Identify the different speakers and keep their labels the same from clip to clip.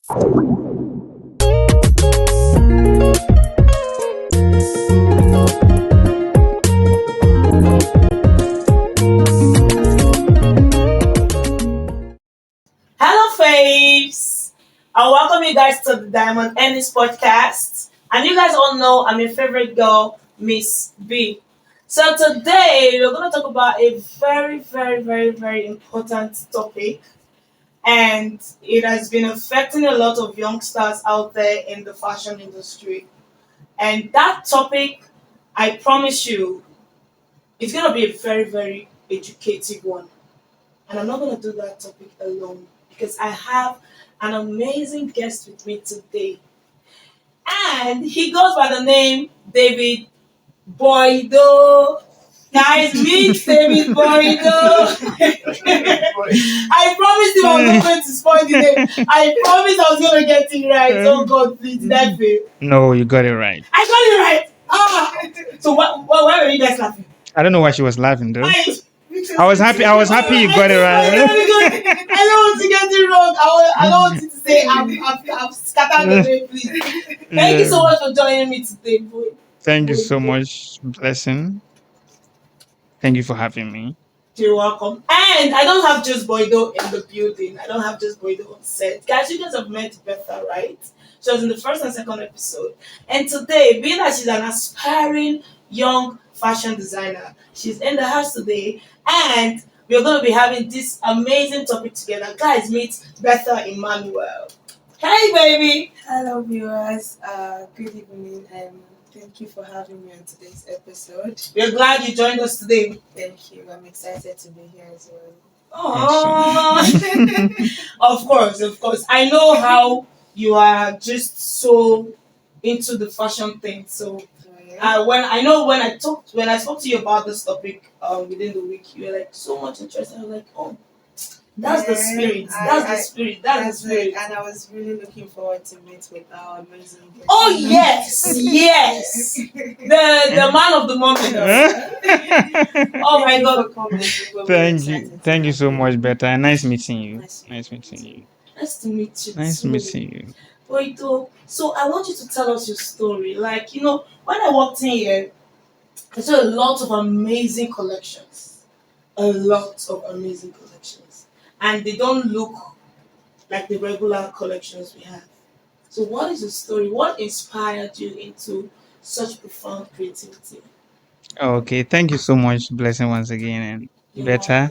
Speaker 1: Hello, Faves! I welcome you guys to the Diamond Ennis podcast. And you guys all know I'm your favorite girl, Miss B. So today we're going to talk about a very, very, very, very important topic. And it has been affecting a lot of youngsters out there in the fashion industry. And that topic, I promise you, it's going to be a very, very educative one. And I'm not going to do that topic alone because I have an amazing guest with me today. And he goes by the name David Boye-doe. Guys, meet David Boye-doe. I promised him I was not going to spoil the name. I promised I was going to get it right. Oh God, please, did I fail?
Speaker 2: No, you got it right.
Speaker 1: I got it right. So why were you guys laughing?
Speaker 2: I don't know why she was laughing though. I was happy you got it right.
Speaker 1: I don't want to get it wrong. I don't want you to say I've scattered the way, please. Thank you so much for joining me today, boy.
Speaker 2: Thank you so much, Blessing. Thank you for having me.
Speaker 1: You're welcome. And I don't have just Boye-doe in the building. I don't have just Boye-doe on set. Guys, you guys have met Betha, right? She was in the first and second episode. And today, being that she's an aspiring young fashion designer, she's in the house today. And we're going to be having this amazing topic together. Guys, meet BERTHA Emmanuel. Hey, baby.
Speaker 3: Hello, viewers. Good evening, and thank you for having me on today's episode.
Speaker 1: We're glad you joined us today.
Speaker 3: Thank you. I'm excited to be here as well.
Speaker 1: Oh, of course. I know how you are just so into the fashion thing. So when I spoke to you about this topic within the week, you were like so much interested. I was like, oh, that's the spirit. That's the spirit.
Speaker 3: And I was really looking forward to meet with our amazing guest.
Speaker 1: Oh yes. The man of the moment. Oh my God.
Speaker 2: Thank you so much, Betha. Nice meeting you.
Speaker 1: Nice to meet you.
Speaker 2: Nice meeting you.
Speaker 1: Boye-doe, so I want you to tell us your story. Like, when I walked in here, I saw a lot of amazing collections. And they don't look like the regular collections we have. So what is your story? What inspired you into such profound creativity?
Speaker 2: Okay, thank you so much, Blessing, once again, and Betha.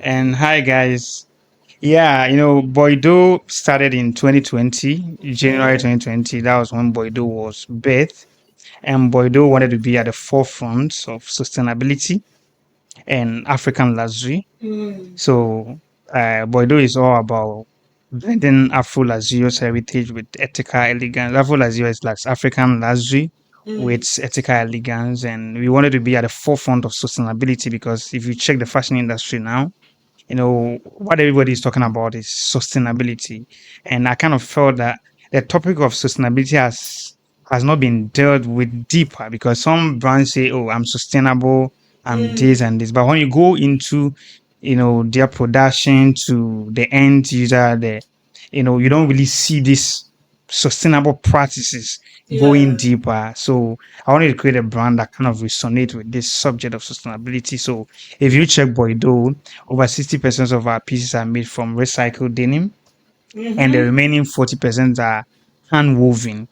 Speaker 2: And hi, guys. Yeah, Boye-doe started in 2020, January 2020. That was when Boye-doe was birthed. And Boye-doe wanted to be at the forefront of sustainability and African luxury. So Boye-doe is all about blending Afro-luxurious heritage with ethical elegance. Afro-luxurious is like African luxury with ethical elegance. And we wanted to be at the forefront of sustainability because if you check the fashion industry now, what everybody is talking about is sustainability. And I kind of felt that the topic of sustainability has not been dealt with deeper because some brands say, oh, I'm sustainable, I'm this and this. But when you go into, their production to the end user, you don't really see these sustainable practices going deeper. So I wanted to create a brand that kind of resonate with this subject of sustainability. So if you check Boye-doe, over 60% of our pieces are made from recycled denim, and the remaining 40% are hand woven.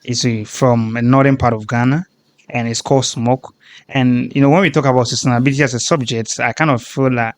Speaker 2: It's from a northern part of Ghana, and it's called smoke. And when we talk about sustainability as a subject, I kind of feel like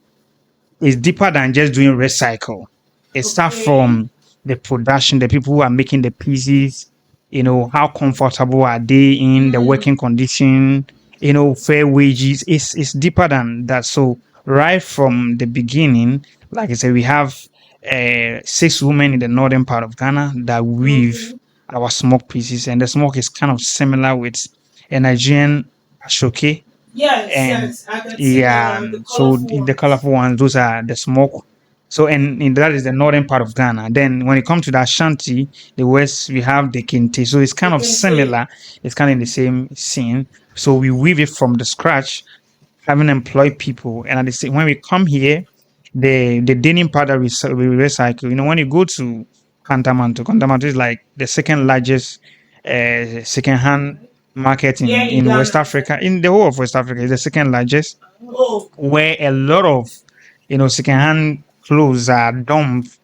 Speaker 2: it's deeper than just doing recycle. It starts from the production, the people who are making the pieces, how comfortable are they in the working condition, fair wages. It's deeper than that. So right from the beginning, like I said, we have 6 women in the northern part of Ghana that weave our smoke pieces, and the smoke is kind of similar with a Nigerian ashoke.
Speaker 1: Yes, I can see
Speaker 2: the colorful ones, those are the smoke. So, and that is the northern part of Ghana. Then when it comes to the Ashanti, the west, we have the Kente. So it's kind of similar. It's kind of in the same scene. So we weave it from the scratch, having employed people. And at the same, when we come here, the denim part that we recycle, when you go to Kantamanto. Kantamanto is like the second largest second-hand market
Speaker 1: Yeah, in
Speaker 2: in West
Speaker 1: Ghana.
Speaker 2: Africa. In the whole of West Africa, is the second largest,
Speaker 1: Oh,
Speaker 2: where a lot of second-hand clothes are dumped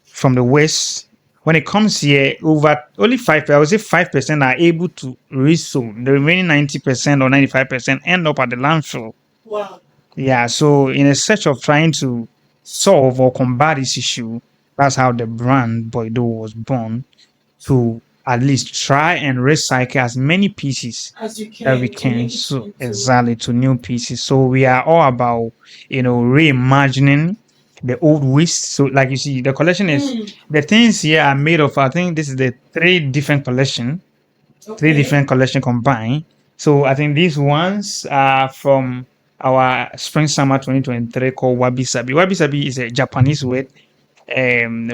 Speaker 2: from the West. When it comes here, over only I would say 5% are able to resell. The remaining 90% or 95% end up at the landfill.
Speaker 1: wow.
Speaker 2: Yeah, so in a search of trying to solve or combat this issue, that's how the brand BOYEDOE was born, to at least try and recycle as many pieces
Speaker 1: As you
Speaker 2: that we
Speaker 1: can to
Speaker 2: can,
Speaker 1: make it
Speaker 2: so
Speaker 1: into.
Speaker 2: exactly, to new pieces. So we are all about reimagining the old waste. So like you see, the collection is,
Speaker 1: Mm,
Speaker 2: the things here are made of, I think this is the three
Speaker 1: okay.
Speaker 2: different collection combined. So I think these ones are from our spring summer 2023 called Wabi Sabi. Wabi Sabi is a Japanese word,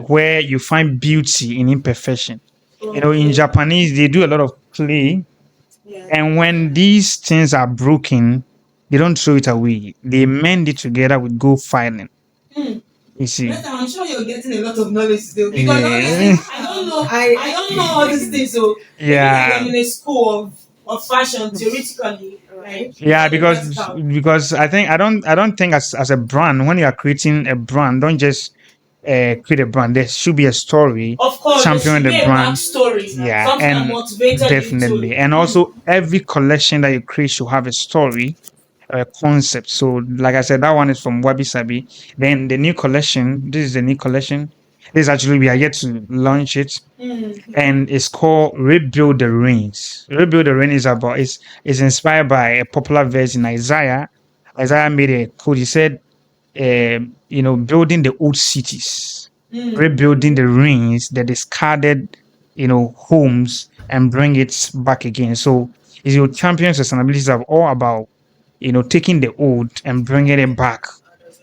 Speaker 2: where you find beauty in imperfection. In
Speaker 1: Okay.
Speaker 2: Japanese, they do a lot of play,
Speaker 3: Yeah.
Speaker 2: and when these things are broken, they don't throw it away. They mend it together with gold filing.
Speaker 1: Hmm.
Speaker 2: You see,
Speaker 1: Better, I'm sure you're getting a lot of knowledge today because honestly,
Speaker 2: yeah,
Speaker 1: I don't know.
Speaker 3: I
Speaker 1: I don't know all these things. So it feels like I'm
Speaker 2: yeah.
Speaker 1: in a school of fashion theoretically, right?
Speaker 2: Yeah,
Speaker 1: Not the
Speaker 2: because
Speaker 1: practical.
Speaker 2: I think I don't think as a brand, when you are creating a brand, don't just create a brand. There should be a story
Speaker 1: Of course, there
Speaker 2: championing
Speaker 1: should
Speaker 2: the
Speaker 1: be a
Speaker 2: brand.
Speaker 1: backstory,
Speaker 2: Yeah,
Speaker 1: something that
Speaker 2: and
Speaker 1: motivated you to.
Speaker 2: definitely, and also every collection that you create should have a story, a concept. So, like I said, that one is from Wabi Sabi. Then the new collection. This is the new collection. This actually we are yet to launch it,
Speaker 1: Mm,
Speaker 2: and it's called Rebuild the Rains. Rebuild the Rain is about is inspired by a popular verse in Isaiah. Isaiah made a quote. He said, building the old cities,
Speaker 1: mm.
Speaker 2: rebuilding the ruins, the discarded, homes, and bring it back again. So, is your champion sustainability are all about, taking the old and bringing it back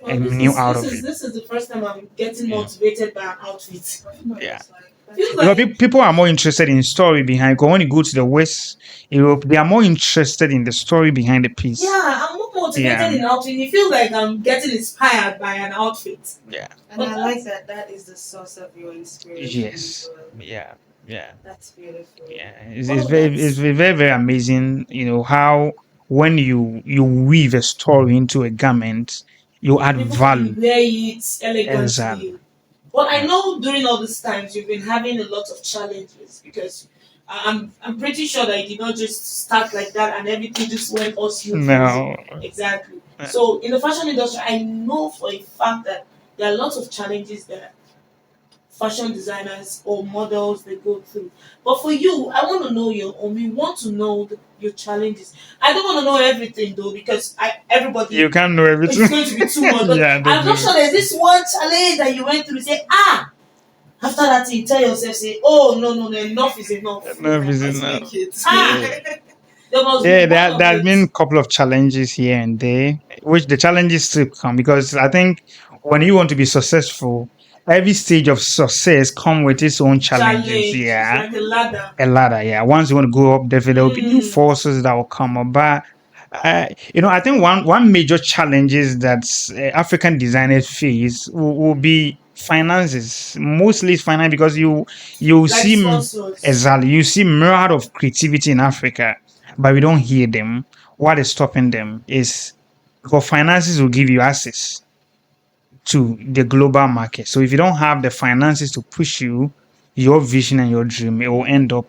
Speaker 1: Well,
Speaker 2: and
Speaker 1: this
Speaker 2: new
Speaker 1: is
Speaker 2: out
Speaker 1: this
Speaker 2: of
Speaker 1: is
Speaker 2: it.
Speaker 1: this is the first time I'm getting
Speaker 2: Yeah.
Speaker 1: motivated by an outfit.
Speaker 2: Yeah.
Speaker 1: Feels
Speaker 2: Because
Speaker 1: like
Speaker 2: people are more interested in story behind. Because when you go to the West Europe, they are more interested in the story behind the piece.
Speaker 1: yeah, I'm more motivated
Speaker 2: Yeah,
Speaker 1: in outfit. It feels like I'm getting inspired by an outfit.
Speaker 2: yeah,
Speaker 3: And
Speaker 1: But
Speaker 3: I like
Speaker 1: that's
Speaker 3: that is the source of your inspiration as
Speaker 2: yes,
Speaker 3: well.
Speaker 2: yeah, yeah,
Speaker 3: That's beautiful.
Speaker 2: yeah.
Speaker 1: oh, that's
Speaker 2: It's very very amazing. How when you weave a story into a garment, you add
Speaker 1: people can
Speaker 2: value.
Speaker 1: wear it
Speaker 2: Exactly.
Speaker 1: elegantly. But I
Speaker 2: Yeah.
Speaker 1: know during all these times you've been having a lot of challenges because I'm pretty sure that you did not just start like that and everything just went all smoothly.
Speaker 2: No.
Speaker 1: Exactly.
Speaker 2: Uh,
Speaker 1: So in the fashion industry, I know for a fact that there are lots of challenges that fashion designers or models they go through. But for you, I want to know your own. We want to know your challenges. I don't want to know everything though because
Speaker 2: You
Speaker 1: everybody
Speaker 2: can't know
Speaker 1: it's
Speaker 2: everything.
Speaker 1: going to be too much. But
Speaker 2: Yeah,
Speaker 1: I'm not
Speaker 2: definitely.
Speaker 1: sure there's this one challenge that you went through. Say, after that, you tell yourself, say, oh, no, no, no, enough is enough.
Speaker 2: No
Speaker 3: I
Speaker 2: reason
Speaker 3: must
Speaker 2: now.
Speaker 3: make it.
Speaker 1: Ah,
Speaker 2: Yeah.
Speaker 1: there must be
Speaker 2: Yeah,
Speaker 1: one
Speaker 2: there
Speaker 1: of
Speaker 2: has been
Speaker 1: it.
Speaker 2: a couple of challenges here and there, which the challenges still come because I think when you want to be successful, every stage of success come with its own challenges.
Speaker 1: Challenge. It's
Speaker 2: Yeah,
Speaker 1: like a ladder.
Speaker 2: a ladder. Yeah, once you want to go up, definitely there will be new
Speaker 1: Mm,
Speaker 2: forces that will come up. But I think one major challenge is that African designers face will be finances. Mostly it's finance because you
Speaker 1: like
Speaker 2: see
Speaker 1: sponsors.
Speaker 2: exactly you see myriad of creativity in Africa, but we don't hear them. What is stopping them is because finances will give you access to the global market. So if you don't have the finances to push your vision and your dream, it will end up.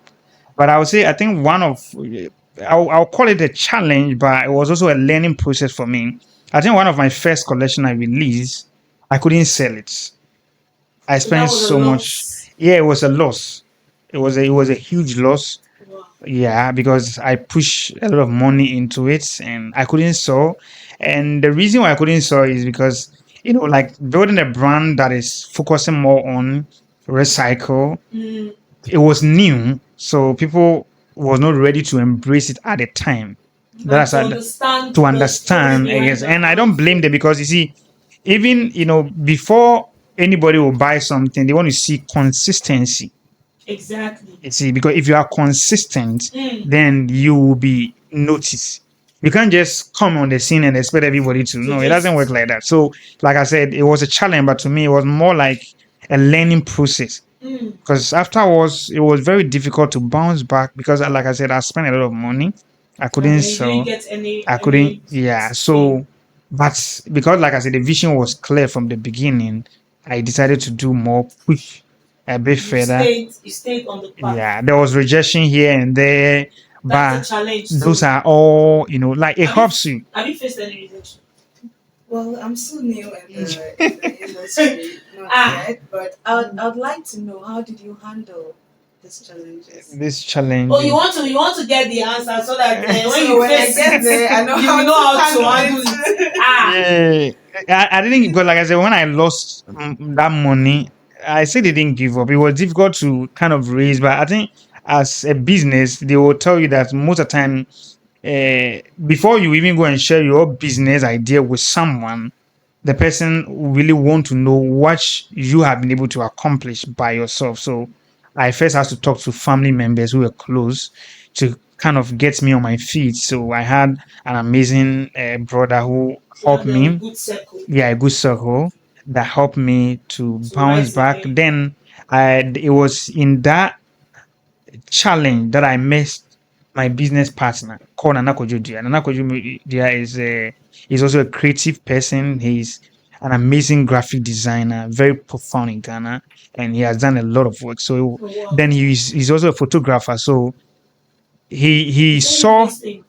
Speaker 2: But I would say I think I'll call it a challenge, but it was also a learning process for me. I think one of my first collection I released, I couldn't sell it. I
Speaker 1: So that
Speaker 2: spent
Speaker 1: was a
Speaker 2: so much.
Speaker 1: loss.
Speaker 2: Yeah, it was a loss. It was a huge loss.
Speaker 1: Wow.
Speaker 2: Yeah, because I pushed a lot of money into it and I couldn't sell. And the reason why I couldn't sell is because, like building a brand that is focusing more on recycle,
Speaker 1: Mm,
Speaker 2: it was new. So people was not ready to embrace it at the time.
Speaker 1: and
Speaker 2: That's
Speaker 1: to understand
Speaker 2: to
Speaker 1: the story
Speaker 2: understand, I
Speaker 1: behind
Speaker 2: guess.
Speaker 1: the
Speaker 2: And I don't blame them
Speaker 1: outfit.
Speaker 2: because you see, even, before anybody will buy something, they want to see consistency.
Speaker 1: Exactly.
Speaker 2: You see, because if you are consistent,
Speaker 1: Mm,
Speaker 2: then you will be noticed. You can't just come on the scene and expect everybody to.
Speaker 1: to
Speaker 2: No, it doesn't work
Speaker 1: just
Speaker 2: like that. So, like I said, it was a challenge, but to me, it was more like a learning process.
Speaker 1: Mm.
Speaker 2: because afterwards it was very difficult to bounce back because, like I said, I spent a lot of money. I
Speaker 1: And
Speaker 2: couldn't
Speaker 1: then you didn't
Speaker 2: sell.
Speaker 1: get
Speaker 2: I couldn't.
Speaker 1: any
Speaker 2: Yeah.
Speaker 1: fame.
Speaker 2: So, but because, like I said, the vision was clear from the beginning, I decided to do more, push a bit further.
Speaker 1: You stayed on the path.
Speaker 2: Yeah, there was rejection here and there,
Speaker 1: That's a
Speaker 2: but
Speaker 1: challenge
Speaker 2: those
Speaker 1: too.
Speaker 2: are all, like it
Speaker 1: Have you
Speaker 2: helps you.
Speaker 1: have you faced any rejection?
Speaker 3: Well, I'm still new in the industry, not
Speaker 1: Ah.
Speaker 3: yet, but I would like to know, how did you handle these challenges?
Speaker 2: This challenge.
Speaker 1: Oh, you want to get the answer so that when
Speaker 3: So
Speaker 1: you
Speaker 3: when I
Speaker 1: face
Speaker 3: get
Speaker 1: it,
Speaker 3: there, I know
Speaker 1: you
Speaker 3: how
Speaker 1: will know how to
Speaker 3: to
Speaker 1: handle
Speaker 3: handle
Speaker 1: it.
Speaker 3: it.
Speaker 1: Ah.
Speaker 2: Yeah, I didn't, because like I said, when I lost that money, I said they didn't give up. It was difficult to kind of raise, but I think as a business, they will tell you that most of the time, before you even go and share your business idea with someone, the person really want to know what you have been able to accomplish by yourself. So I first had to talk to family members who were close to kind of get me on my feet. So I had an amazing brother who
Speaker 1: You
Speaker 2: helped
Speaker 1: had a
Speaker 2: me.
Speaker 1: good circle
Speaker 2: Yeah, a good circle that helped me to
Speaker 1: to
Speaker 2: bounce
Speaker 1: rise
Speaker 2: back.
Speaker 1: again.
Speaker 2: Then it was in that challenge that I met my business partner called Nana Kojodia. Nana Kojodia is also a creative person. He's an amazing graphic designer, very profound in Ghana, and he has done a lot of work. So
Speaker 1: Oh wow.
Speaker 2: then he's also a photographer. So he
Speaker 1: Is that his
Speaker 2: saw.
Speaker 1: best thing?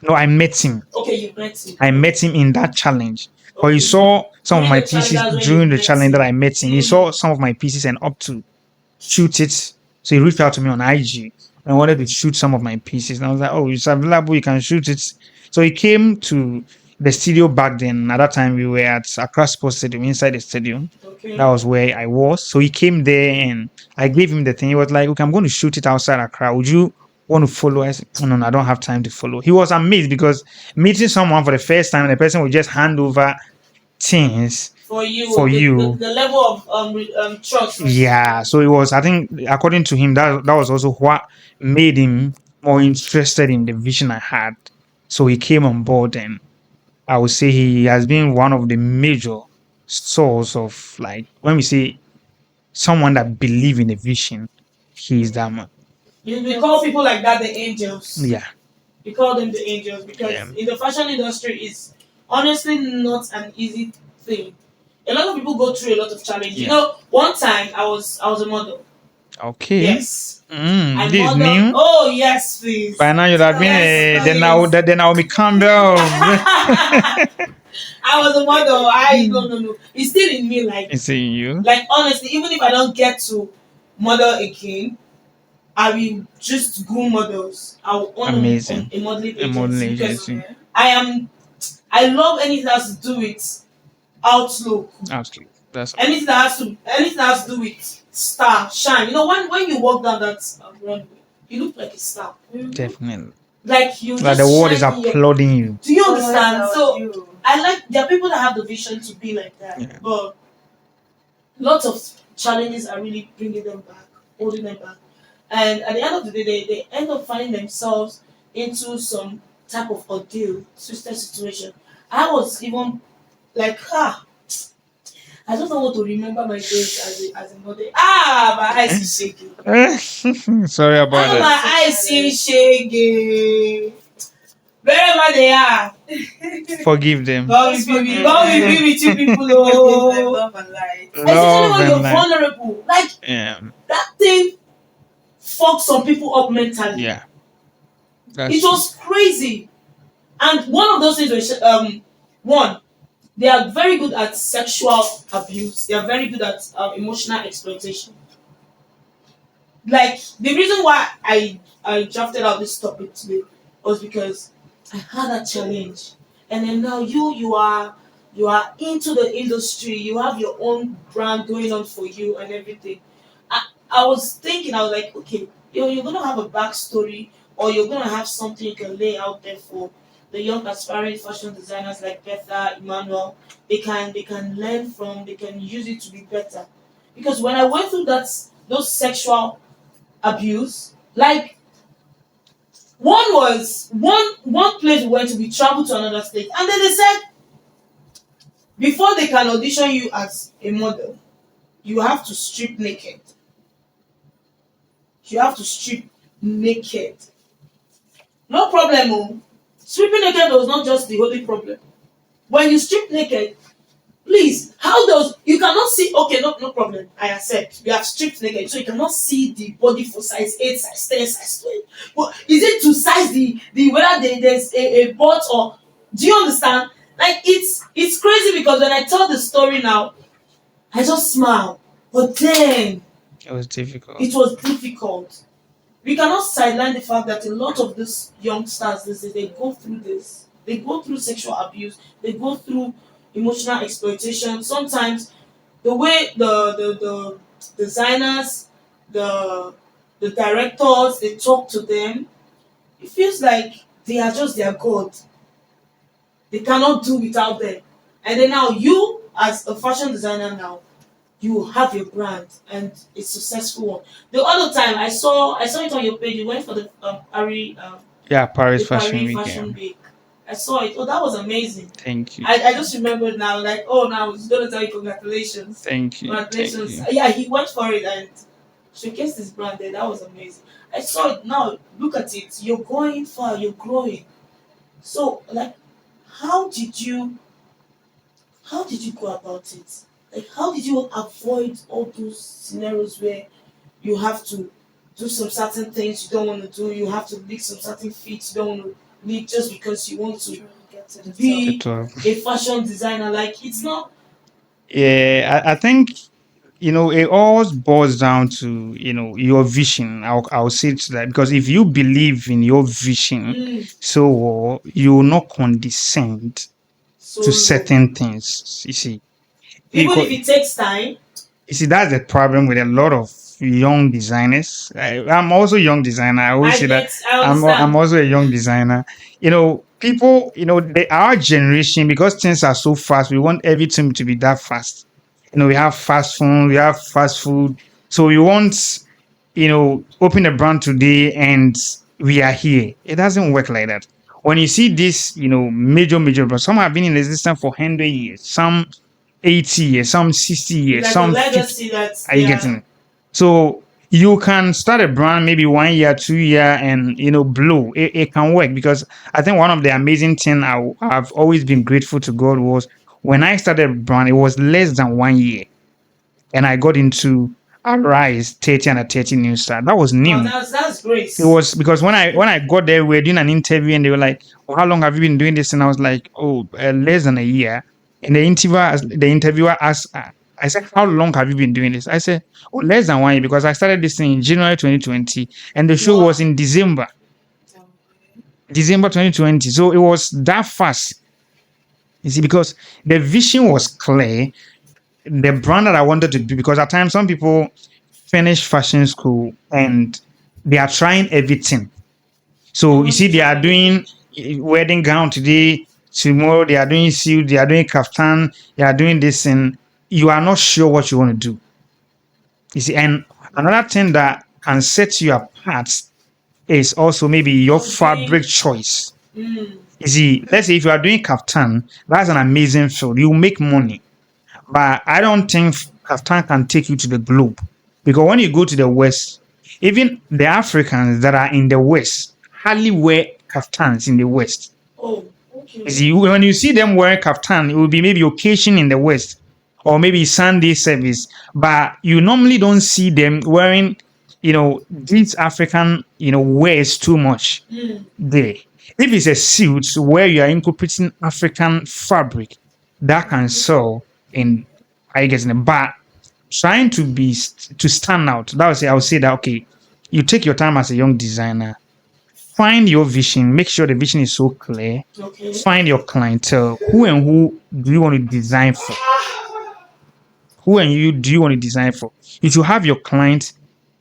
Speaker 2: No, I met him.
Speaker 1: Okay, you met him.
Speaker 2: I met him in that challenge. But he
Speaker 1: Okay.
Speaker 2: saw some of
Speaker 1: During
Speaker 2: my
Speaker 1: the challenge,
Speaker 2: pieces
Speaker 1: that's when you
Speaker 2: during the
Speaker 1: met
Speaker 2: challenge that
Speaker 1: him.
Speaker 2: I met him. He saw some of my pieces and up to shoot it. So he reached out to me on IG and wanted to shoot some of my pieces. And I was like, oh, it's available. You can shoot it. So he came to the studio back then. At that time, we were at Accra Sports Stadium, inside the stadium. That
Speaker 1: Okay.
Speaker 2: was where I was. So he came there and I gave him the thing. He was like, okay, I'm going to shoot it outside Accra. Would you want to follow? I said, oh, no, I don't have time to follow. He was amazed because meeting someone for the first time, the person would just hand over things
Speaker 1: For you,
Speaker 2: for
Speaker 1: the,
Speaker 2: you.
Speaker 1: the level of trust.
Speaker 2: Yeah, so it was, I think, according to him, that was also what made him more interested in the vision I had. So he came on board, and I would say he has been one of the major source of, like, when we say someone that believe in the vision, he is that man.
Speaker 1: We call people like that the angels.
Speaker 2: Yeah,
Speaker 1: We call them the angels
Speaker 2: yeah.
Speaker 1: because in the fashion industry is honestly not an easy thing. A lot of people go through a lot of challenges. You
Speaker 2: Yeah.
Speaker 1: know, one time I was a model.
Speaker 2: Okay.
Speaker 1: Yes. I
Speaker 2: This is
Speaker 1: modeled.
Speaker 2: new.
Speaker 1: Oh yes, please.
Speaker 2: By now you'd have been
Speaker 1: Yes,
Speaker 2: the Naomi Campbell.
Speaker 1: I was a model. I no. It's still in me.
Speaker 2: It's in you.
Speaker 1: Like honestly, even if I don't get to model again, I will just groom models. I will own
Speaker 2: Amazing.
Speaker 1: a modeling
Speaker 2: A modeling
Speaker 1: agency because
Speaker 2: agency.
Speaker 1: I love anything that has to do with outlook.
Speaker 2: Absolutely. That's
Speaker 1: Anything that has to do with star shine. You know, when you walk down that runway, you look like a star.
Speaker 2: definitely.
Speaker 1: Like you
Speaker 2: Like
Speaker 1: just
Speaker 2: the world is
Speaker 1: shine in your.
Speaker 2: applauding you.
Speaker 1: Do you
Speaker 3: Oh,
Speaker 1: understand?
Speaker 3: that's
Speaker 1: So
Speaker 3: you.
Speaker 1: I like there are people that have the vision to be like that,
Speaker 2: Yeah.
Speaker 1: but lots of challenges are really bringing them back, holding them back, and at the end of the day, they end up finding themselves into some type of ordeal, twisted situation. I was even like, I don't know what to remember my days as a model. My eyes is shaking.
Speaker 2: Sorry about that.
Speaker 1: My eyes is shaking. Wherever they are,
Speaker 2: Forgive them.
Speaker 1: God will be with you people. Oh.
Speaker 3: Love and light.
Speaker 1: Especially
Speaker 2: Love
Speaker 1: when you're
Speaker 2: and light.
Speaker 1: vulnerable. Like
Speaker 2: Yeah.
Speaker 1: that thing fucked some people up mentally.
Speaker 2: Yeah. That's
Speaker 1: It was crazy. And one of those things was one, they are very good at sexual abuse. They are very good at emotional exploitation. Like the reason why I drafted out this topic today was because I had a challenge, and then now you are into the industry. You have your own brand going on for you and everything. I was thinking, I was like, okay, you're gonna have a backstory, or you're gonna have something you can lay out there for the young aspiring fashion designers like Betha Emmanuel. They can learn from. They can use it to be better. Because when I went through those sexual abuse, like one place we went to, we traveled to another state, and then they said before they can audition you as a model, you have to strip naked. you have to strip naked. No problem, oh. Stripping naked was not just the only problem. When you strip naked, please, how does you cannot see? Okay, no problem. I accept. You have stripped naked, so you cannot see the body for size 8, size 10, size 12. But is it to size the whether there's a butt or do you understand? Like it's crazy because when I tell the story now, I just smile. But then
Speaker 2: It was difficult.
Speaker 1: it was difficult. We cannot sideline the fact that a lot of these youngsters they go through this. They go through sexual abuse. They go through emotional exploitation. Sometimes the way the designers, the the directors, they talk to them, it feels like they are just their god. They cannot do without them. And then now you, as a fashion designer now, you have your brand and a successful one. The other time I saw it on your page. You went for the
Speaker 2: Yeah, Paris
Speaker 1: the
Speaker 2: Fashion
Speaker 1: Paris
Speaker 2: Week.
Speaker 1: Fashion Week. I saw it. Oh, that was amazing.
Speaker 2: Thank you.
Speaker 1: I just remembered now, like, oh, now I was gonna tell you congratulations.
Speaker 2: Thank you.
Speaker 1: Congratulations.
Speaker 2: Thank you.
Speaker 1: Yeah, he went for it and showcased his brand there. That was amazing. I saw it now. Look at it. You're going far. You're growing. So, like, how did you how did you go about it? Like, how did you avoid all those scenarios where you have to do some certain things you don't want to do, you have to lick some certain feet you don't want to lick just because you want to
Speaker 3: Get to the top.
Speaker 1: be
Speaker 2: The 12.
Speaker 1: a fashion designer? Like, it's not.
Speaker 2: Yeah, I think it all boils down to your vision. I'll say to that because if you believe in your vision,
Speaker 1: Mm,
Speaker 2: so you will not condescend
Speaker 1: so
Speaker 2: to
Speaker 1: low.
Speaker 2: certain things. You see,
Speaker 1: Even
Speaker 2: because
Speaker 1: if it takes time.
Speaker 2: that's the problem with a lot of young designers. I'm also a young designer. I always say that
Speaker 1: I
Speaker 2: I'm
Speaker 1: understand.
Speaker 2: also a young designer. People, our generation, because things are so fast, we want everything to be that fast. We have fast phone, we have fast food. So we want, open a brand today and we are here. It doesn't work like that. When you see this, major brands, some have been in existence for 100 years, some 80 years, some 60
Speaker 1: It's
Speaker 2: years,
Speaker 1: like a
Speaker 2: some 50.
Speaker 1: legacy that
Speaker 2: Are you getting? So you can start a brand maybe 1 year, 2 year, and blow. It can work because I think one of the amazing thing I've always been grateful to God was when I started a brand, it was less than 1 year, and I got into Arise 30 and a 30 new start. That was
Speaker 1: Oh,
Speaker 2: new.
Speaker 1: that's great.
Speaker 2: It was because when I got there, we were doing an interview, and they were like, "Oh, how long have you been doing this?" And I was like, "Oh, less than a year." And the interviewer asked, I said, "How long have you been doing this?" I said, "Oh, less than 1 year because I started this thing in January 2020, and the show
Speaker 1: Wow.
Speaker 2: was in December 2020. So it was that fast." You see, because the vision was clear, the brand that I wanted to be, because at times some people finish fashion school and they are trying everything. So you see, they are doing wedding gown today, tomorrow they are doing suit, they are doing kaftan, they are doing this, and you are not sure what you want to do. You see, and another thing that can set you apart is also maybe your fabric choice.
Speaker 1: Mm,
Speaker 2: You see, let's say if you are doing kaftan, that's an amazing field. You make money. But I don't think kaftan can take you to the globe. Because when you go to the West, even the Africans that are in the West hardly wear kaftans in the West.
Speaker 1: oh,
Speaker 2: You
Speaker 1: okay.
Speaker 2: see, when you see them wearing kaftan, it will be maybe occasion in the West or maybe Sunday service. But you normally don't see them wearing, these African, wears too much
Speaker 1: Mm,
Speaker 2: there. If it's a suit where you are incorporating African fabric, that can sell in, I guess, in a bar. Trying to stand out. I would say that okay, you take your time as a young designer, find your vision, make sure the vision is so clear,
Speaker 1: okay.
Speaker 2: find your clientele, who and who do you want to design for? Who and you do you want to design for? You should have your client,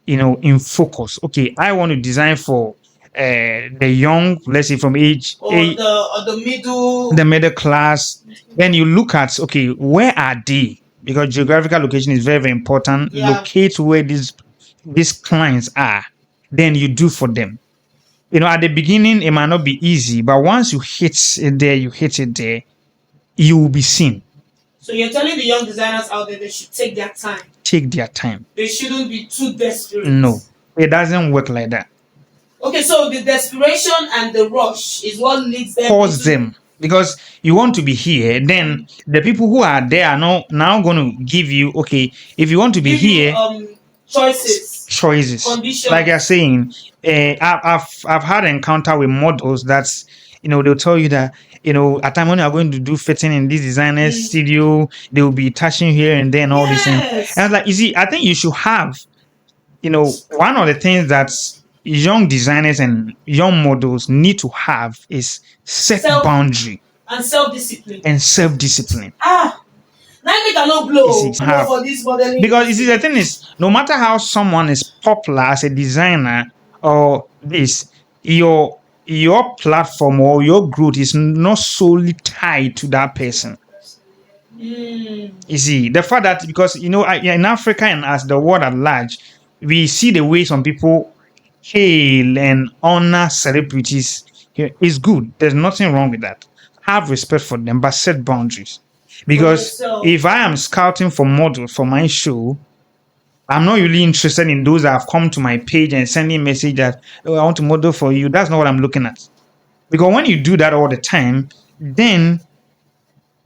Speaker 2: in focus. Okay, I want to design for the young, let's say from age
Speaker 1: Or the middle.
Speaker 2: the middle class. Then you look at okay, where are they? Because geographical location is very, very important.
Speaker 1: Yeah.
Speaker 2: Locate where these clients are. Then you do for them. At the beginning, it might not be easy, but once you hit it there, you will be seen.
Speaker 1: So you're telling the young designers out there they should take their time.
Speaker 2: Take their time.
Speaker 1: They shouldn't be too desperate.
Speaker 2: No. It doesn't work like that.
Speaker 1: Okay, so the desperation and the rush is what leads them
Speaker 2: Cause
Speaker 1: into
Speaker 2: them because you want to be here. Then the people who are there are now going to give you, okay, if you want to be
Speaker 1: give you
Speaker 2: here,
Speaker 1: choices,
Speaker 2: choices.
Speaker 1: conditions.
Speaker 2: Like you're saying, I've had encounter with models that's, they'll tell you that, at time when you're going to do fitting in this designer studio, they will be touching here and there and all these things.
Speaker 1: Yes.
Speaker 2: And I was like, you see, I think you should have, one of the things that young designers and young models need to have is set boundary
Speaker 1: and self-discipline.
Speaker 2: Ah,
Speaker 1: now they cannot blow
Speaker 2: have.
Speaker 1: for this modeling
Speaker 2: Because you see, the thing is, no matter how someone is popular as a designer or this, your platform or your growth is not solely tied to that person. You see, the fact that, because in Africa and as the world at large, we see the way some people hail and honor celebrities is good. There's nothing wrong with that. Have respect for them, but set boundaries. Because if I am scouting for models for my show, I'm not really interested in those that have come to my page and sending a message that, oh, I want to model for you. That's not what I'm looking at. Because when you do that all the time, then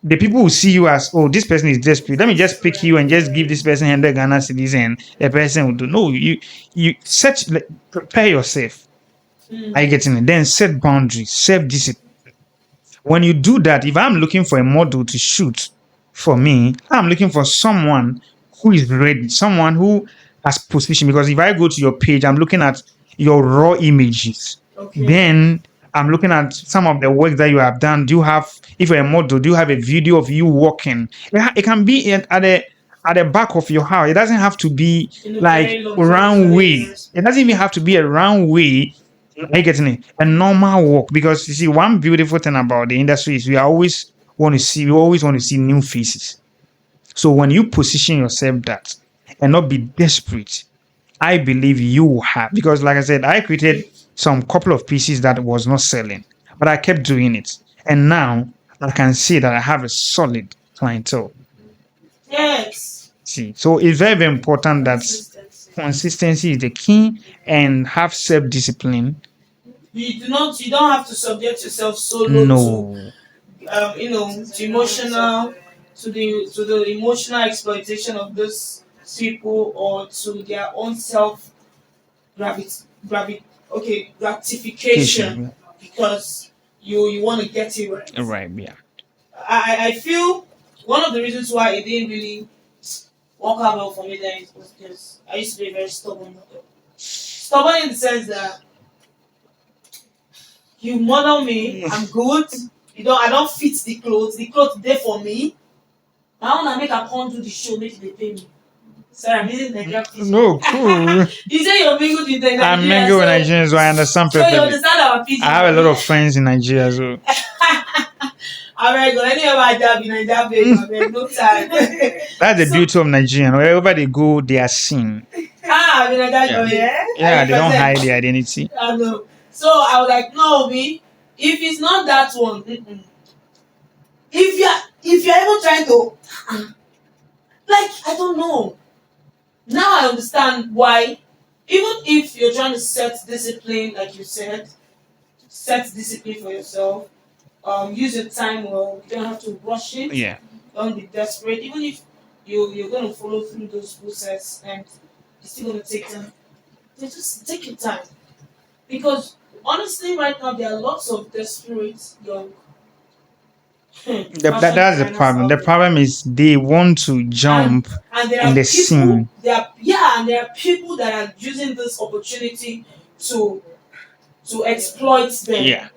Speaker 2: the people will see you as, oh, this person is desperate. Let me just pick you and just give this person 100 Ghana cedis and the person will do. No, you prepare yourself. Are you getting it? Then set boundaries, self-discipline. When you do that, if I'm looking for a model to shoot for me, I'm looking for someone who is ready, someone who has position. Because if I go to your page, I'm looking at your raw images. Okay. Then I'm looking at some of the work that you have done. Do you have, if you're a model, do you have a video of you walking? It can be at the back of your house. It doesn't have to be like round way. It doesn't even have to be a round way. Are you getting it? A normal walk. Because you see, one beautiful thing about the industry is we always want to see new faces. So when you position yourself that and not be desperate, I believe you will have, because like I said, I created some couple of pieces that was not selling, but I kept doing it. And now I can see that I have a solid clientele.
Speaker 1: Yes.
Speaker 2: See, so it's very, very important that consistency is the key, and have self-discipline.
Speaker 1: You don't have to subject yourself so low to emotional to the emotional exploitation of those people, or to their own self gratification, because you want to get it right.
Speaker 2: Right, yeah.
Speaker 1: I feel one of the reasons why it didn't really work out well for me then was because I used to be very stubborn. Stubborn in the sense that you model me, I'm good. I don't fit the clothes. The clothes there for me. I want to make a come do the show, make they pay me. Sorry, I'm using Nigerian.
Speaker 2: No, cool.
Speaker 1: You say you're mingled with the Nigerians.
Speaker 2: I'm mingled with Nigerians, so I understand perfectly.
Speaker 1: So you understand our pidgin.
Speaker 2: I have a lot of friends in Nigeria, so.
Speaker 1: Alright, go anywhere I dab in Nigeria, no time.
Speaker 2: That's the beauty of Nigerian. Wherever they go, they are seen.
Speaker 1: In Nigeria,
Speaker 2: yeah, they don't hide their identity.
Speaker 1: I know. So I was like, no, me. If it's not that one, if you're even trying to, like, I don't know. Now I understand why. Even if you're trying to set discipline, like you said, set discipline for yourself. Use your time well. You don't have to rush it.
Speaker 2: Yeah.
Speaker 1: Don't be desperate. Even if you're going to follow through those process and it's still going to take time, then just take your time. Because honestly, right now there are lots of desperate young.
Speaker 2: That's the problem. The problem is they want to jump
Speaker 1: and
Speaker 2: in the scene.
Speaker 1: And there are people that are using this opportunity to exploit them.
Speaker 2: Yeah.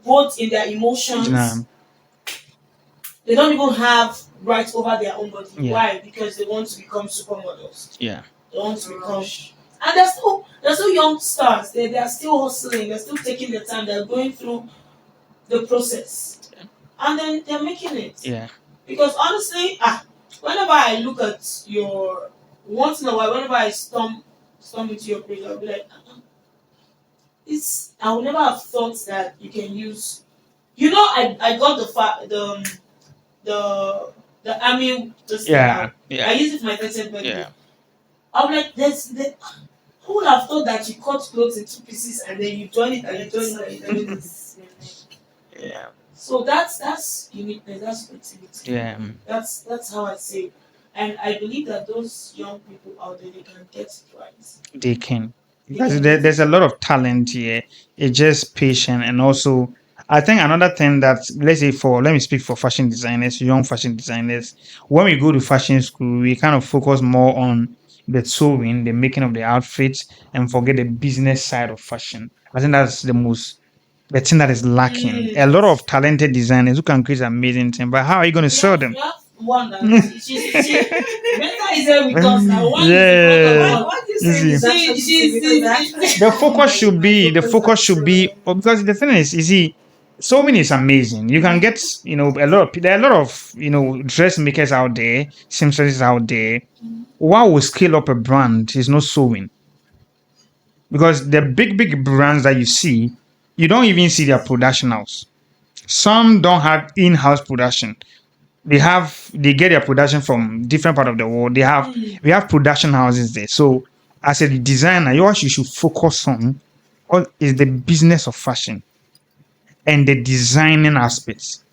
Speaker 1: Both in their emotions. They don't even have rights over their own body. Yeah. Why? Because they want to become supermodels.
Speaker 2: Yeah.
Speaker 1: They want to become. And they're still young stars. They are still hustling. They're still taking their time. They're going through the process. Yeah. And then they're making it.
Speaker 2: Yeah.
Speaker 1: Because honestly, whenever I look at once in a while, whenever I stumble into your page, I'll be like, I would never have thought that you can use. I got the army.
Speaker 2: Yeah.
Speaker 1: I use it for my 30th birthday.
Speaker 2: Yeah.
Speaker 1: I'm like, who would have thought that you cut clothes in 2 pieces and then you join it and you join it and you join it.
Speaker 2: Yeah.
Speaker 1: So that's uniqueness, that's creativity.
Speaker 2: Yeah.
Speaker 1: That's how I say it. And I believe that those young people out there, they can get it right.
Speaker 2: They can.
Speaker 1: They
Speaker 2: Because
Speaker 1: can
Speaker 2: there's a lot of talent here. It's just patient, and also I think another thing that, let's say, for let me speak for fashion designers, young fashion designers. When we go to fashion school, we kind of focus more on the sewing, the making of the outfits, and forget the business side of fashion. I think that's the thing that is lacking. A lot of talented designers who can create amazing things, but how are you going to sell them?
Speaker 1: We have one that Bethas is here with us now. One
Speaker 2: Yeah.
Speaker 3: What do you
Speaker 2: Easy.
Speaker 3: say?
Speaker 2: The focus should be because the thing is, you see, sewing is amazing. You can get, there are a lot of, dressmakers out there, seamstresses out there. What will scale up a brand is not sewing. Because the big brands that you see, you don't even see their production house. Some don't have in-house production. They get their production from different part of the world. We have production houses there. So as a designer, what you should focus on is the business of fashion and the designing aspects.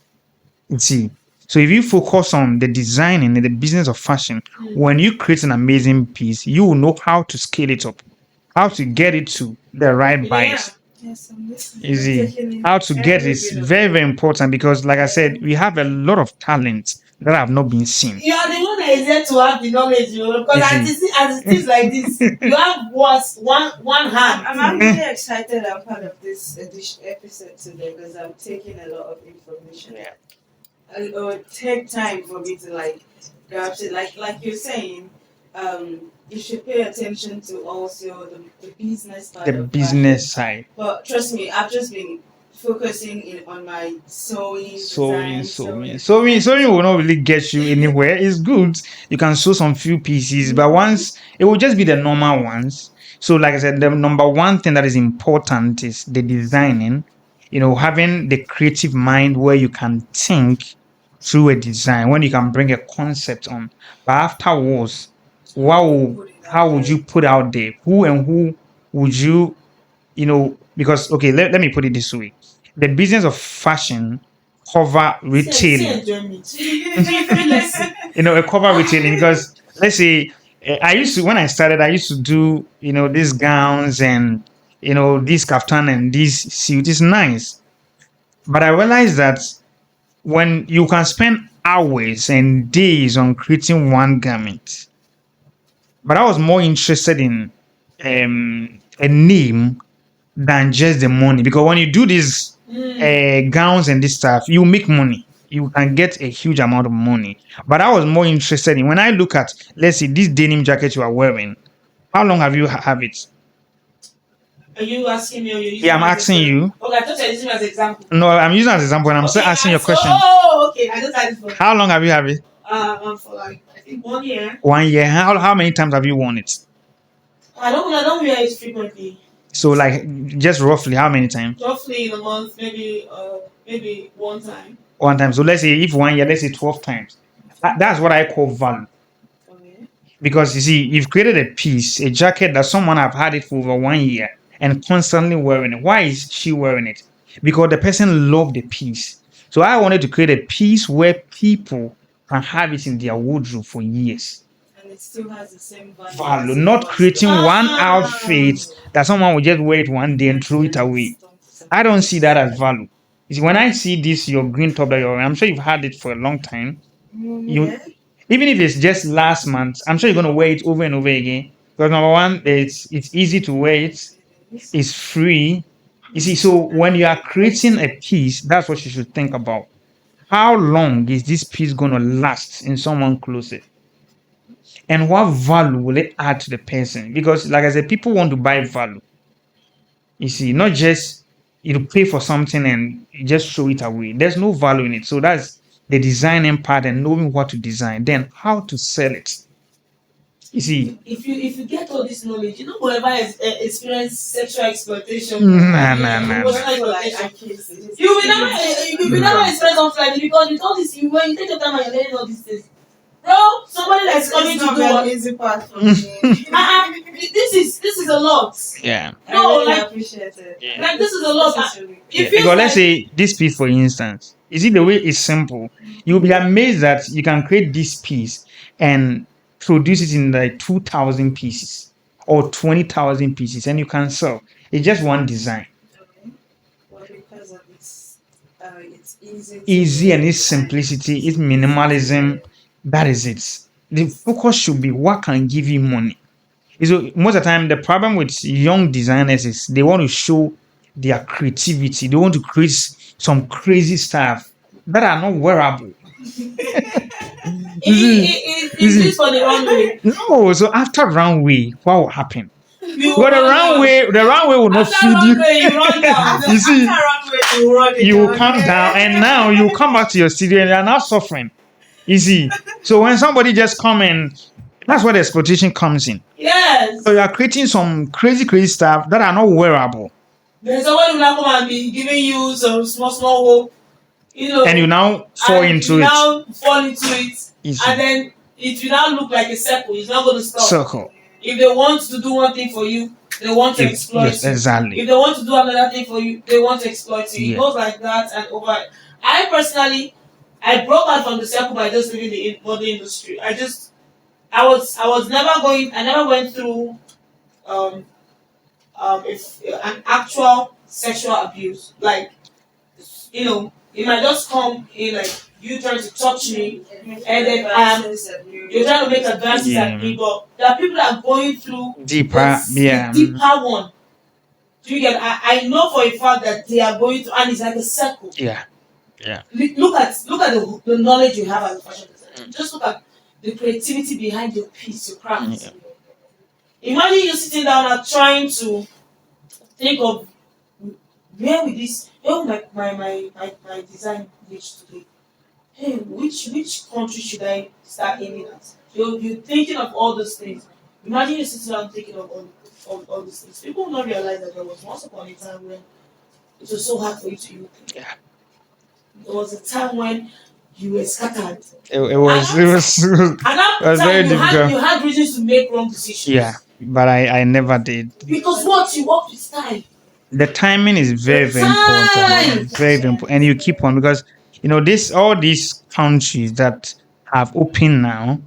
Speaker 2: You see, so if you focus on the designing and the business of fashion, when you create an amazing piece, you will know how to scale it up, how to get it to the right buyers.
Speaker 3: Yes, I'm listening.
Speaker 2: Easy. How to get is very important because, like I said, we have a lot of talent that have not been seen.
Speaker 1: You are the one that is there to have the knowledge, because as it is like this, you have one hand.
Speaker 3: I'm really excited I'm part of this episode today because I'm taking a lot of information.
Speaker 2: Yeah.
Speaker 3: It will take time for me to grasp it. Like you're saying, you should pay attention to also the business part.
Speaker 2: The business side.
Speaker 3: But trust me, I've just been focusing on my sewing.
Speaker 2: Sewing will not really get you anywhere. It's good. You can sew some few pieces, but once it will just be the normal ones. So, like I said, the number one thing that is important is the designing. Having the creative mind where you can think through a design, when you can bring a concept on. But afterwards, how would you put out there? Who would you, because, okay, let me put it this way. The business of fashion cover retailing. A cover retailing because, let's say, when I started, I used to do, these gowns and, this kaftan and this suit. It's nice. But I realized that when you can spend hours and days on creating one garment, but I was more interested in a name than just the money, because when you do these gowns and this stuff, you make money. You can get a huge amount of money. But I was more interested in, when I look at, let's say, this denim jacket you are wearing, how long have you have it?
Speaker 1: Are you asking me or you?
Speaker 2: Yeah, I'm asking you.
Speaker 1: Okay, I thought you were using it as an example.
Speaker 2: No, I'm using it as an example, and I'm still asking your question.
Speaker 1: Oh, okay. I just had it for.
Speaker 2: How long have you had it?
Speaker 1: For I think 1 year.
Speaker 2: 1 year. How many times have you worn it?
Speaker 1: I don't wear it frequently.
Speaker 2: So, just roughly, how many times?
Speaker 1: Roughly in a month, maybe one time.
Speaker 2: One time. So let's say if 1 year, let's say 12 times. That's what I call value.
Speaker 1: Okay.
Speaker 2: Because you see, you've created a piece, a jacket that someone have had it for over 1 year and constantly wearing it. Why is she wearing it? Because the person loved the piece. So I wanted to create a piece where people can have it in their wardrobe for years.
Speaker 3: And it still has the same
Speaker 2: value. Not creating one outfit that someone will just wear it one day and throw it away. I don't see that as value. You see, when I see this, your green top that you're wearing, I'm sure you've had it for a long time. Even if it's just last month, I'm sure you're going to wear it over and over again. Because number one, it's easy to wear it. It's free. You see, so when you are creating a piece, that's what you should think about. How long is this piece going to last in someone's closet? And what value will it add to the person? Because, like I said, people want to buy value. You see, not just pay for something and you just throw it away. There's no value in it. So that's the designing part and knowing what to design. Then how to sell it. You see,
Speaker 1: if you get all this knowledge, whoever has experienced sexual exploitation,
Speaker 2: nah.
Speaker 1: You will never experience something like this, because with all this, when you take your time and you're learning all these things, bro, somebody that's coming to do
Speaker 3: easy part for me.
Speaker 1: This is a lot.
Speaker 2: Yeah.
Speaker 3: I
Speaker 1: No,
Speaker 3: really
Speaker 1: like
Speaker 3: appreciate it.
Speaker 2: Yeah.
Speaker 1: like this is a lot.
Speaker 3: This is really
Speaker 1: It
Speaker 2: Yeah,
Speaker 1: feels
Speaker 2: because let's
Speaker 1: like
Speaker 2: say this piece, for instance, you see the way it's simple. You'll be amazed that you can create this piece and produce it in like 2,000 pieces or 20,000 pieces, and you can sell. It's just one design,
Speaker 3: okay. Well, because of it's easy
Speaker 2: easy, and
Speaker 3: to
Speaker 2: its simplicity, its minimalism. That is it. The focus should be what can give you money. So most of the time, the problem with young designers is they want to show their creativity. They want to create some crazy stuff that are not wearable. You see, you
Speaker 1: it is
Speaker 2: see.
Speaker 1: for the runway.
Speaker 2: No, so after runway, what will happen?
Speaker 1: You
Speaker 2: Well,
Speaker 1: run down.
Speaker 2: the runway will not
Speaker 1: After
Speaker 2: feed you.
Speaker 1: runway, you run down.
Speaker 2: You see,
Speaker 3: after runway you run it
Speaker 2: you will
Speaker 3: down.
Speaker 2: come down, and now you come back to your studio, and you are now suffering. You see, so when somebody just come in, that's where the exploitation comes in.
Speaker 1: Yes.
Speaker 2: So you are creating some crazy stuff that are not wearable.
Speaker 1: There's someone who will now come and be giving you some small hope,
Speaker 2: And you now fall
Speaker 1: and
Speaker 2: into
Speaker 1: you
Speaker 2: it.
Speaker 1: now fall into it,
Speaker 2: Easy.
Speaker 1: and then it will now look like a circle. It's not going to stop.
Speaker 2: Circle.
Speaker 1: If they want to do one thing for you, they want to exploit
Speaker 2: Yes,
Speaker 1: you.
Speaker 2: exactly.
Speaker 1: If they want to do another thing for you, they want to exploit you.
Speaker 2: Yeah.
Speaker 1: It goes like that and over. I personally, I broke out from the circle by just leaving the body industry. I was never going. I never went through um if an actual sexual abuse. Like, it might just come in like you trying to touch me, and then you're trying to make advances
Speaker 2: Yeah.
Speaker 1: at me, but there are people that are going through
Speaker 2: Deeper, yeah.
Speaker 1: the deeper one. Do you get? I know for a fact that they are going to, and it's like a circle.
Speaker 2: Yeah.
Speaker 1: Look at the knowledge you have as a fashion designer. Just look at the creativity behind your piece, your craft.
Speaker 2: Yeah.
Speaker 1: Imagine you sitting down and trying to think of where will my design reach today? Hey, which country should I start aiming at? You're thinking of all those things. Imagine you sitting down thinking of all these things. People will not realize that there was once upon a time when it was so hard for you to even think.
Speaker 2: Yeah.
Speaker 1: There was a time when you were scattered.
Speaker 2: It was
Speaker 1: And that
Speaker 2: It was
Speaker 1: time
Speaker 2: very
Speaker 1: you
Speaker 2: difficult.
Speaker 1: had reasons to make wrong decisions.
Speaker 2: Yeah, but I never did.
Speaker 1: Because what you work with time.
Speaker 2: The timing is very
Speaker 1: Time!
Speaker 2: important. Very important, and you keep on because all these countries that have opened now.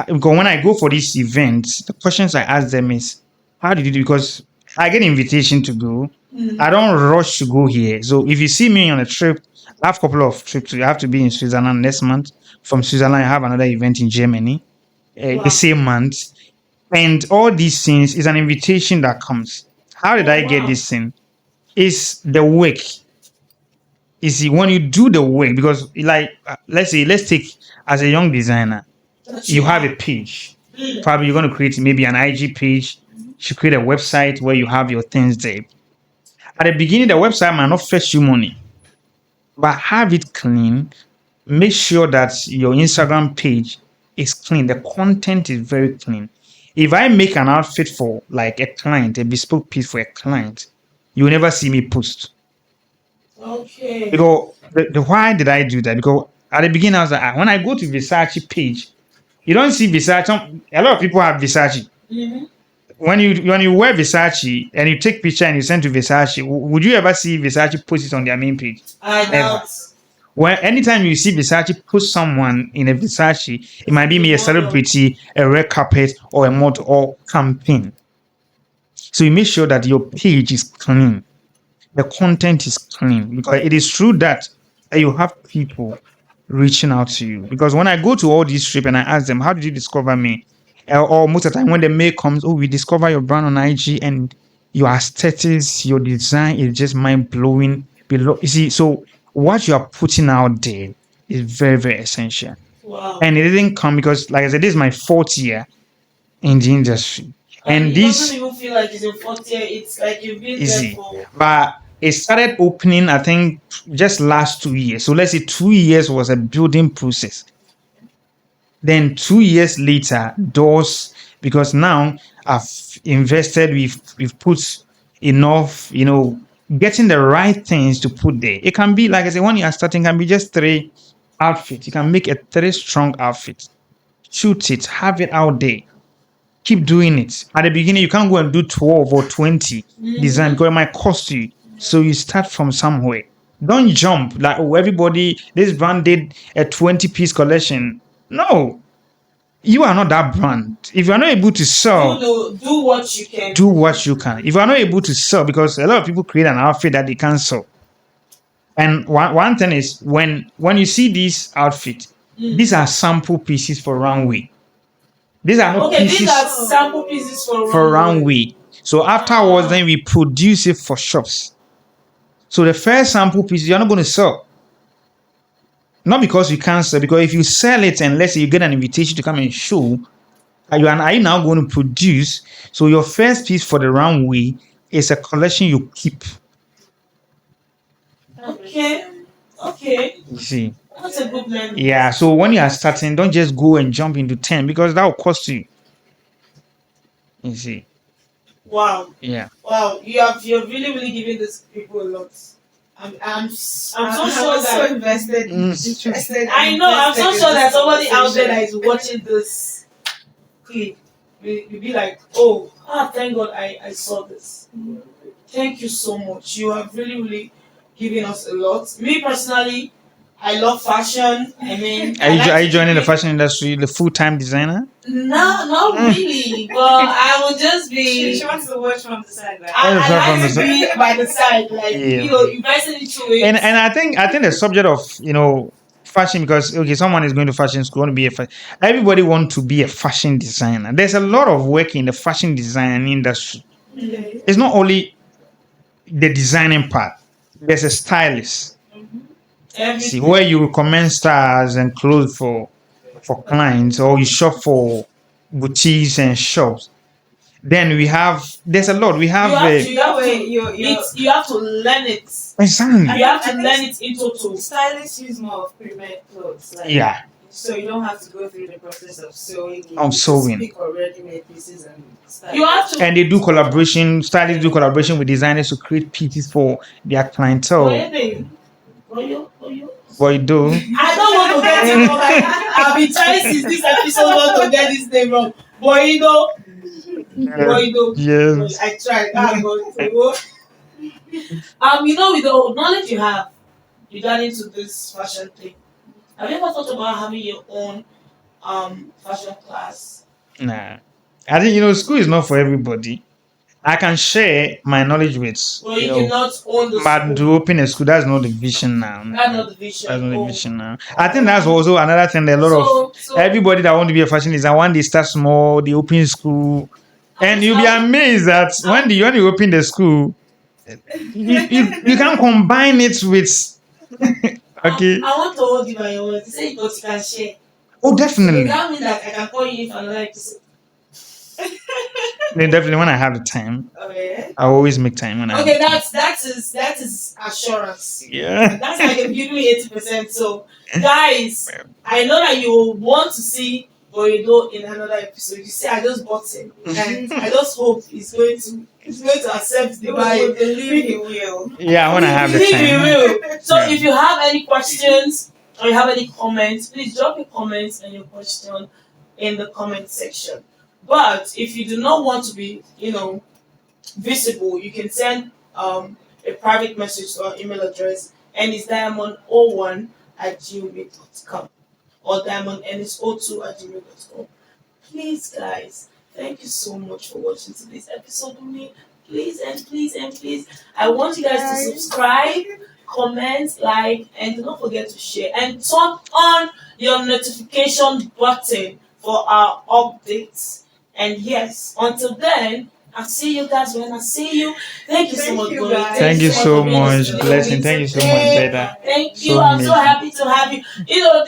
Speaker 2: Because when I go for these events, the questions I ask them is, "How did you do?" Because I get invitation to go. I don't rush to go here. So if you see me on a trip, I have a couple of trips. I have to be in Switzerland next month. From Switzerland, I have another event in Germany
Speaker 1: Wow.
Speaker 2: the same month. And all these things is an invitation that comes. How did I get
Speaker 1: Wow.
Speaker 2: this thing? It's the work. You see, when you do the work, because let's take as a young designer, you have a page. Probably you're going to create maybe an IG page. You should create a website where you have your things there. At the beginning, the website might not fetch you money, but have it clean. Make sure that your Instagram page is clean. The content is very clean. If I make an outfit for like a client, a bespoke piece for a client, you will never see me post.
Speaker 1: Okay.
Speaker 2: Because why did I do that? Because at the beginning, I was like, when I go to Versace page, you don't see Versace. A lot of people have Versace.
Speaker 1: Mm-hmm.
Speaker 2: When you wear Versace and you take picture and you send to Versace, would you ever see Versace post it on their main page?
Speaker 1: I doubt.
Speaker 2: Well, anytime you see Versace post someone in a Versace, it might be me a celebrity, a red carpet, or a model or campaign. So you make sure that your page is clean. The content is clean because it is true that you have people reaching out to you. Because when I go to all these trips and I ask them, how did you discover me? Or most of the time when the mail comes, oh, we discover your brand on IG and your aesthetics, your design is just mind blowing. You see, so what you are putting out there is very essential.
Speaker 1: Wow.
Speaker 2: And it didn't come because, like I said, this is my 4th year in the industry. And
Speaker 1: it
Speaker 2: this
Speaker 1: doesn't even feel like it's your 4th year. It's like you've been
Speaker 2: easy.
Speaker 1: there for.
Speaker 2: But it started opening, I think, just last 2 years. So let's say 2 years was a building process. Then 2 years later, doors, because now I've invested, we've put enough, getting the right things to put there. It can be, like I said, when you are starting, it can be just 3 outfits. You can make a 3 strong outfit. Shoot it, have it out there. keep doing it. At the beginning, you can't go and do 12 or 20 design because it might cost you. So you start from somewhere. Don't jump like, oh, everybody, this brand did a 20-piece collection. No, you are not that brand. If you are not able to sell,
Speaker 1: Do what you can.
Speaker 2: do what you can. If you are not able to sell, because a lot of people create an outfit that they can't sell. And one thing is when you see these outfits, these are sample pieces for runway. These are not
Speaker 1: Okay,
Speaker 2: pieces
Speaker 1: these are sample pieces
Speaker 2: for runway. So afterwards, then we produce it for shops. So the first sample piece, you're not going to sell. Not because you can't sell, because if you sell it and let's say you get an invitation to come and show, are you now going to produce? So your first piece for the runway is a collection you keep.
Speaker 1: Okay.
Speaker 2: You see?
Speaker 1: That's a good learning.
Speaker 2: Yeah, so when you are starting, don't just go and jump into 10 because that will cost you. You see?
Speaker 1: Wow.
Speaker 2: Yeah.
Speaker 1: Wow. You're really giving these people a lot. I'm so sure
Speaker 3: so
Speaker 1: that
Speaker 3: invested. Interested.
Speaker 1: I know. I'm so
Speaker 3: invested
Speaker 1: sure
Speaker 3: in
Speaker 1: that
Speaker 3: this
Speaker 1: somebody out there that
Speaker 3: conversation.
Speaker 1: is watching this clip will be like, oh, thank God I saw this. Thank you so much. You have really given us a lot. Me personally, I love fashion. I mean,
Speaker 2: Are you joining the fashion industry, the full-time designer?
Speaker 1: No, not really. But I will just be.
Speaker 3: She wants to watch from the side. Like,
Speaker 1: I like to be by the side, like investing into it.
Speaker 2: And I think the subject of fashion, because okay, someone is going to fashion school, want to be everybody want to be a fashion designer. There's a lot of work in the fashion design industry. It's not only the designing part. There's a stylist. See, where you recommend styles and clothes for clients, or you shop for boutiques and shops. Then there's a lot. We have
Speaker 1: you have to learn it.
Speaker 2: Exactly.
Speaker 1: You have to learn it in total.
Speaker 3: stylists use more of pre-made clothes. Like,
Speaker 2: Yeah.
Speaker 3: So you don't have to go through the process of sewing.
Speaker 2: Of sewing.
Speaker 3: Pick already made pieces and style.
Speaker 1: You have to.
Speaker 2: And they do collaboration. Stylists do collaboration with designers to create pieces for their clientele. BOYEDOE.
Speaker 1: I don't want to get it wrong. I've been trying since this episode not to get this name wrong. BOYEDOE. BOYEDOE.
Speaker 2: Yes.
Speaker 1: I tried. With the knowledge you have regarding to this fashion thing, have you ever thought about having your own fashion class?
Speaker 2: Nah. I think school is not for everybody. I can share my knowledge with.
Speaker 1: Well, you cannot own the
Speaker 2: But
Speaker 1: school.
Speaker 2: to open a school, that's not the vision now.
Speaker 1: That's not the vision.
Speaker 2: That's not the vision now. I think that's also another thing. A lot of everybody that want to be a fashion designer, one they start small, they open school, and you'll be amazed that when you open the school, you can combine it with. Okay.
Speaker 1: I want to hold you by your words. Say it, but you can share.
Speaker 2: Oh, definitely.
Speaker 1: That means that I can call you if I like to say.
Speaker 2: Definitely, when I have the time,
Speaker 1: Okay.
Speaker 2: I always make time when I.
Speaker 1: Okay, that is assurance.
Speaker 2: Yeah.
Speaker 1: That's like a give me 80%. So, guys, I know that you want to see BOYEDOE in another episode. You see, I just bought him, and I just hope he's going to accept the buy.
Speaker 3: Believe he will.
Speaker 2: Yeah, when I have the
Speaker 1: Believe
Speaker 2: time.
Speaker 1: he will. So, if you have any questions or you have any comments, please drop your comments and your question in the comment section. But if you do not want to be, visible, you can send a private message to our email address, and it's diamond01@gmail.com or diamondns02@gmail.com. Please, guys, thank you so much for watching today's episode with me. Please and please, I want you guys to subscribe, comment, like, and do not forget to share and turn on your notification button for our updates. And yes, until then, I'll see you guys when I see you. Thank you so much, Boy.
Speaker 2: Thank you so much, Blessing. Thank you so much, Bethas.
Speaker 1: Thank you.
Speaker 2: So
Speaker 1: I'm so
Speaker 2: amazing.
Speaker 1: happy to have you.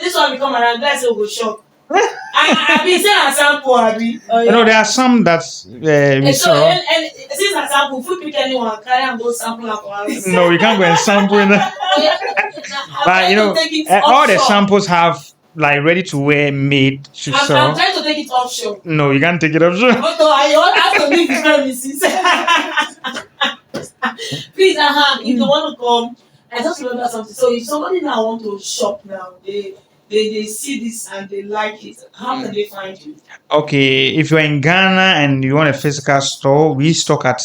Speaker 1: This one will come around. Let's go shop. I've been saying a sample, Abby.
Speaker 2: There are some that we
Speaker 1: So,
Speaker 2: saw.
Speaker 1: and since a sample, if we pick anyone, carry and go sample up for us.
Speaker 2: No, you can't go and sample in that. But all the samples have like ready to wear made to
Speaker 1: I'm
Speaker 2: sell.
Speaker 1: trying to take it offshore.
Speaker 2: No, you can't take it offshore.
Speaker 1: But no, I have to leave the premises. Please, if you want to come, I just remember something. So if somebody now want to shop now, they they see this and they like it, how can they find you?
Speaker 2: Okay, if you're in Ghana and you want a physical store, we stock at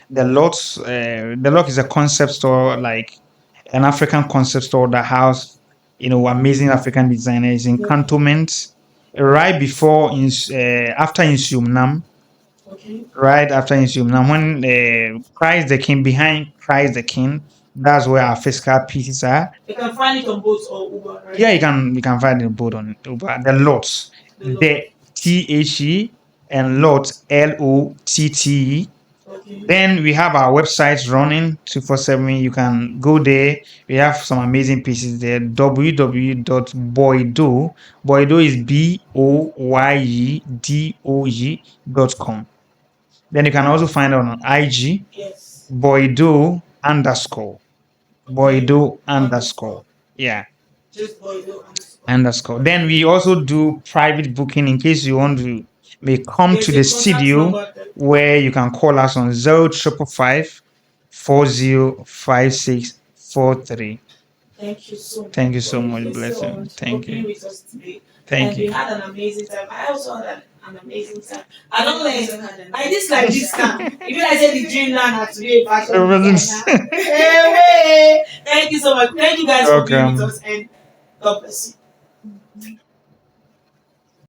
Speaker 2: the Lots. The Lot is a concept store, like an African concept store that house, amazing African designers in Cantonment, right before after Insuumnam,
Speaker 1: Okay.
Speaker 2: right after Insuumnam, when Christ the King, behind Christ the King, that's where our physical pieces are.
Speaker 1: They can find it on both or Uber, right?
Speaker 2: Yeah, you can find the board on Uber. The Lots,
Speaker 1: The Lot.
Speaker 2: the THE and Lot LOTTE.
Speaker 1: Okay.
Speaker 2: Then we have our website running 247. You can go there. We have some amazing pieces there. www.boyedoe. Boyedoe is BOYEDOE.com. Then you can also find it on IG,
Speaker 1: Yes.
Speaker 2: boyedoe underscore. Boyedoe underscore. Yeah.
Speaker 1: Just BOYEDOE
Speaker 2: Underscore. Then we also do private booking in case you want to may come
Speaker 1: There's
Speaker 2: to
Speaker 1: a
Speaker 2: the
Speaker 1: contact
Speaker 2: studio
Speaker 1: number there.
Speaker 2: where you can call us on 0555 405643.
Speaker 1: Thank you so much.
Speaker 2: Thank you so
Speaker 1: Thank
Speaker 2: much,
Speaker 1: you so
Speaker 2: Blessing.
Speaker 1: much for
Speaker 2: Thank
Speaker 1: being
Speaker 2: you.
Speaker 1: with us today.
Speaker 2: Thank
Speaker 1: And we
Speaker 2: you.
Speaker 1: had an amazing time. I also had an amazing time. I don't
Speaker 3: Also
Speaker 1: like
Speaker 3: had an
Speaker 1: I just like this
Speaker 3: amazing
Speaker 1: time. Even I said the dream now had to be a fashion
Speaker 2: Everything's-
Speaker 1: designer. Hey, thank you so much. Thank you guys for being with
Speaker 2: Welcome.
Speaker 1: us and God bless you.